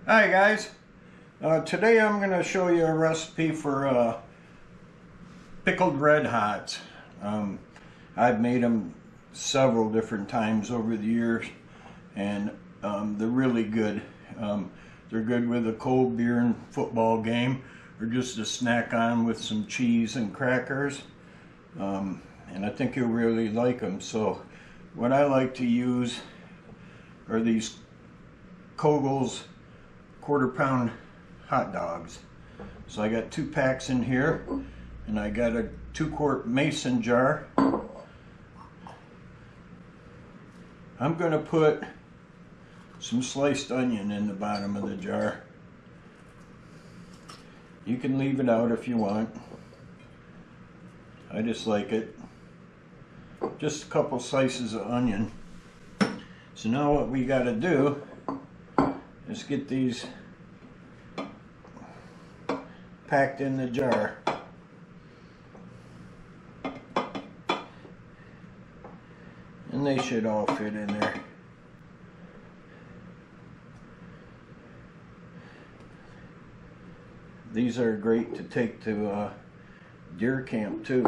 Hi guys, today I'm going to show you a recipe for pickled red hots. I've made them several different times over the years, and they're really good. They're good with a cold beer and football game, or just a snack on with some cheese and crackers, and I think you'll really like them. So what I like to use are these Kogel's quarter-pound hot dogs. So I got 2 packs in here, and I got a 2-quart mason jar. I'm going to put some sliced onion in the bottom of the jar. You can leave it out if you want. I just like it. Just a couple slices of onion. So now what we got to do is get these packed in the jar. And they should all fit in there. These are great to take to deer camp too.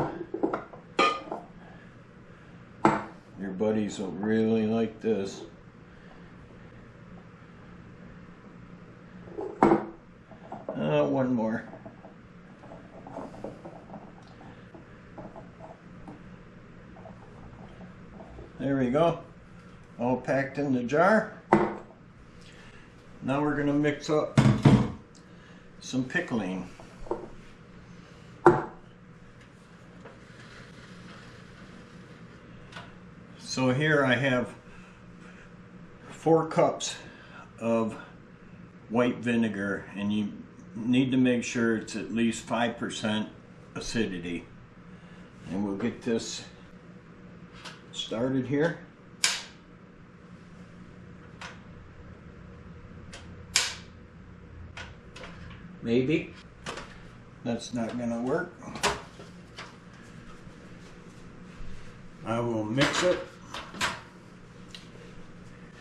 Your buddies will really like this. One more. There we go. All packed in the jar. Now we're going to mix up some pickling. So here I have 4 cups of white vinegar, and you need to make sure it's at least 5% acidity. And we'll get this started here. Maybe. That's not gonna work. I will mix it,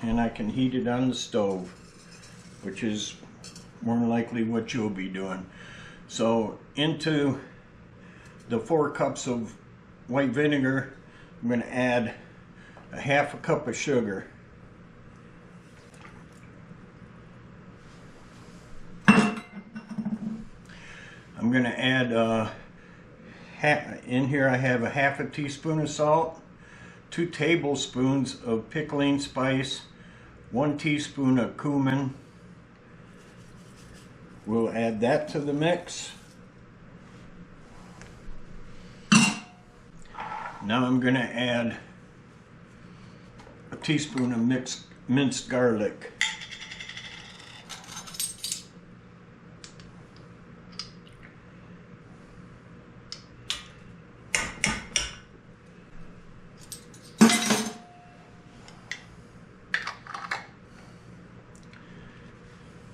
and I can heat it on the stove, which is more than likely what you'll be doing. So into the 4 cups of white vinegar, I'm going to add a 1/2 cup of sugar. I'm going to add in here I have a 1/2 teaspoon of salt, 2 tablespoons of pickling spice, 1 teaspoon of cumin. We'll add that to the mix. Now I'm going to add a teaspoon of minced garlic.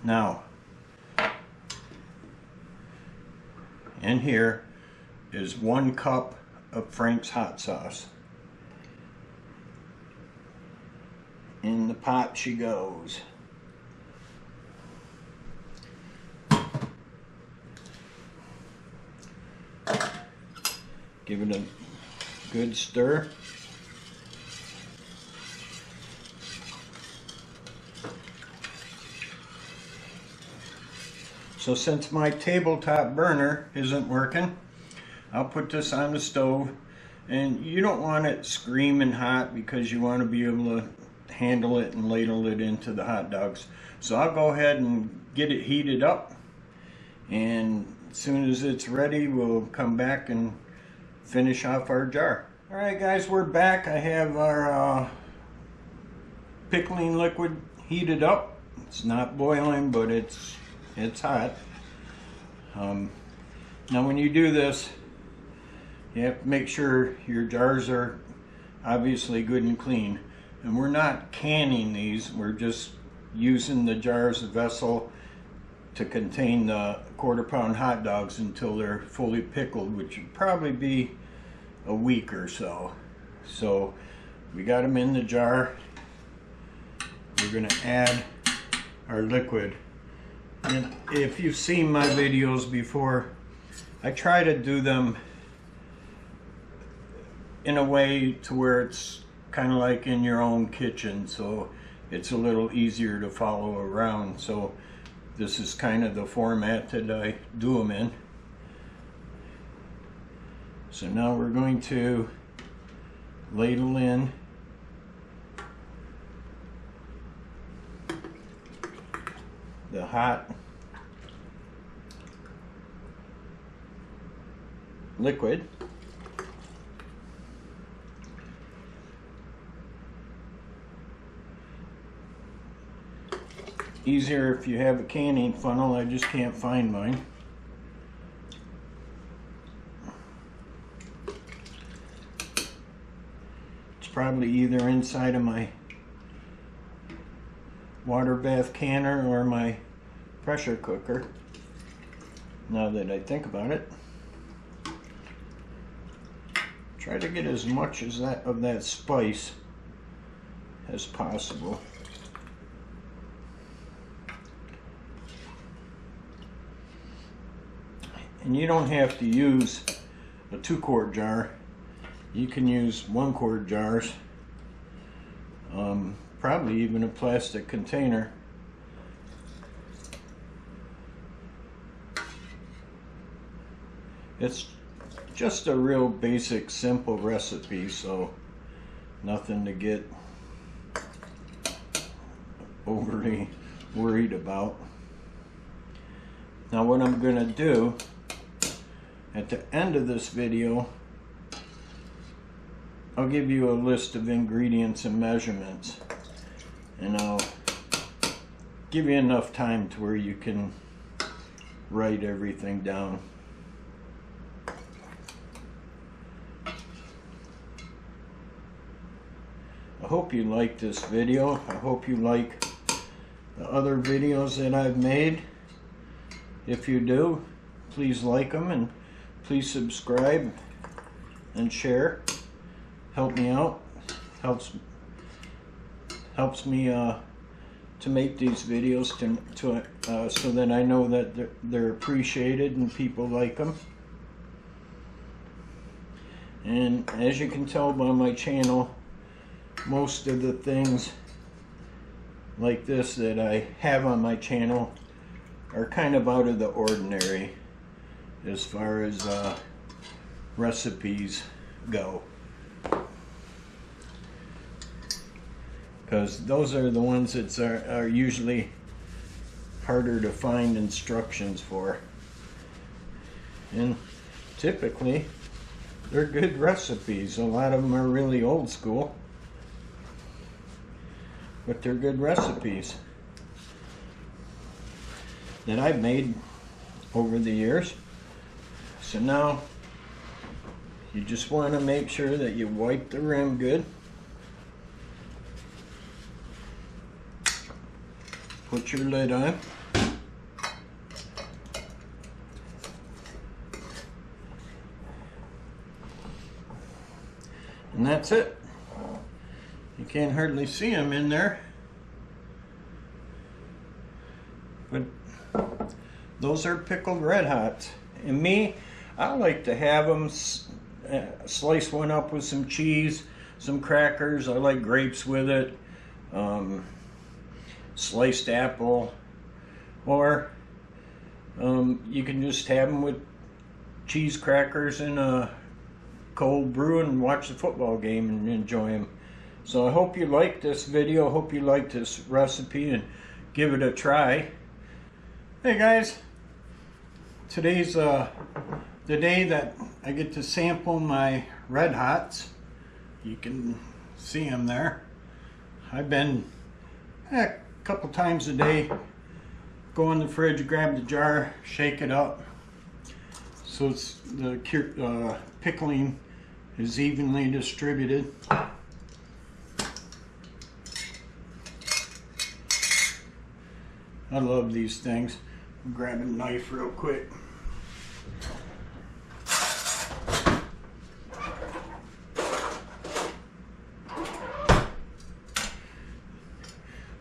Now, in here is 1 cup of Frank's hot sauce. In the pot she goes. Give it a good stir. So since my tabletop burner isn't working, I'll put this on the stove, and you don't want it screaming hot because you want to be able to handle it and ladle it into the hot dogs. So I'll go ahead and get it heated up, and as soon as it's ready, we'll come back and finish off our jar. Alright guys, we're back. I have our pickling liquid heated up. It's not boiling, but it's hot. Now when you do this, you have to make sure your jars are obviously good and clean. And we're not canning these, we're just using the jar as a vessel to contain the quarter-pound hot dogs until they're fully pickled, which would probably be a week or so. So we got them in the jar. We're going to add our liquid. And if you've seen my videos before, I try to do them in a way to where it's kind of like in your own kitchen, so it's a little easier to follow around. So this is kind of the format that I do them in. So now we're going to ladle in the hot liquid. Easier if you have a canning funnel. I just can't find mine. It's probably either inside of my water bath canner or my pressure cooker, now that I think about it. Try to get as much as of that spice as possible. And you don't have to use a 2-quart jar. You can use 1-quart jars. Probably even a plastic container. It's just a real basic, simple recipe, so nothing to get overly worried about. Now what I'm going to do at the end of this video, I'll give you a list of ingredients and measurements, and I'll give you enough time to where you can write everything down. I hope you like this video. I hope you like the other videos that I've made. If you do, please like them and please subscribe and share. Help me out. Helps me to make these videos so that I know that they're appreciated and people like them. And as you can tell by my channel, most of the things like this that I have on my channel are kind of out of the ordinary as far as recipes go, because those are the ones that are usually harder to find instructions for, and typically they're good recipes. A lot of them are really old school, but they're good recipes that I've made over the years. So now you just want to make sure that you wipe the rim good. Put your lid on. And that's it. You can't hardly see them in there, but those are pickled red hots. And me, I like to have them slice one up with some cheese, some crackers. I like grapes with it, sliced apple, or you can just have them with cheese, crackers, and a cold brew and watch the football game and enjoy them. So I hope you like this video. I hope you like this recipe and give it a try. Hey guys, today's the day that I get to sample my red hots. You can see them there. I've been a couple times a day, go in the fridge, grab the jar, shake it up so it's the pickling is evenly distributed. I love these things. Grab a knife real quick.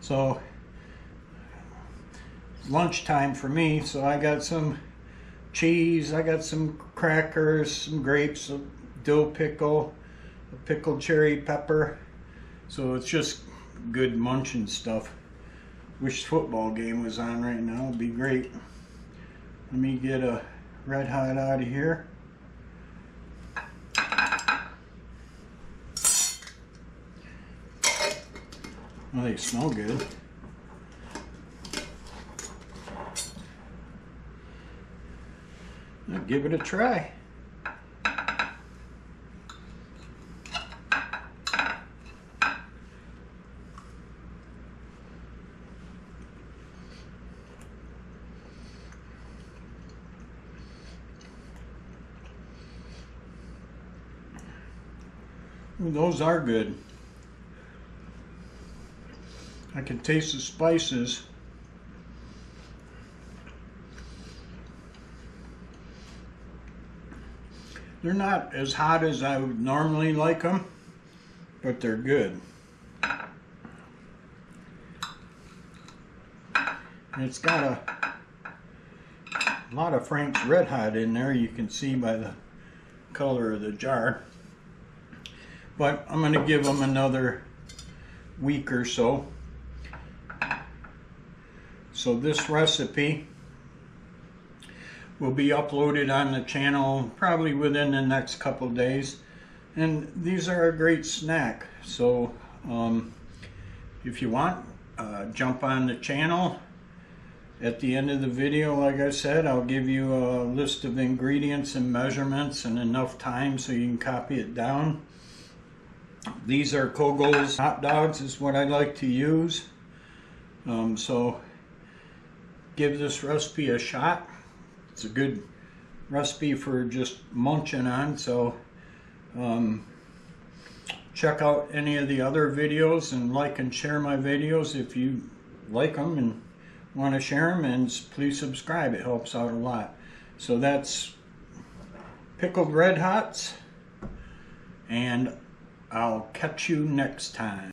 So lunchtime for me, so I got some cheese, I got some crackers, some grapes, a dill pickle, a pickled cherry pepper. So it's just good munching stuff. Wish football game was on right now, it'd be great. Let me get a Red Hot out of here. Well, they smell good. I'll give it a try. Ooh, those are good. I can taste the spices. They're not as hot as I would normally like them, but they're good. And it's got a lot of Frank's Red Hot in there, you can see by the color of the jar. But I'm going to give them another week or so. So this recipe will be uploaded on the channel probably within the next couple days, and these are a great snack. So if you want, jump on the channel. At the end of the video, like I said, I'll give you a list of ingredients and measurements and enough time so you can copy it down. These are Kogel's hot dogs is what I like to use. So give this recipe a shot. It's a good recipe for just munching on. So check out any of the other videos and like and share my videos if you like them and want to share them, and please subscribe. It helps out a lot. So that's Pickled Red Hots, and I'll catch you next time.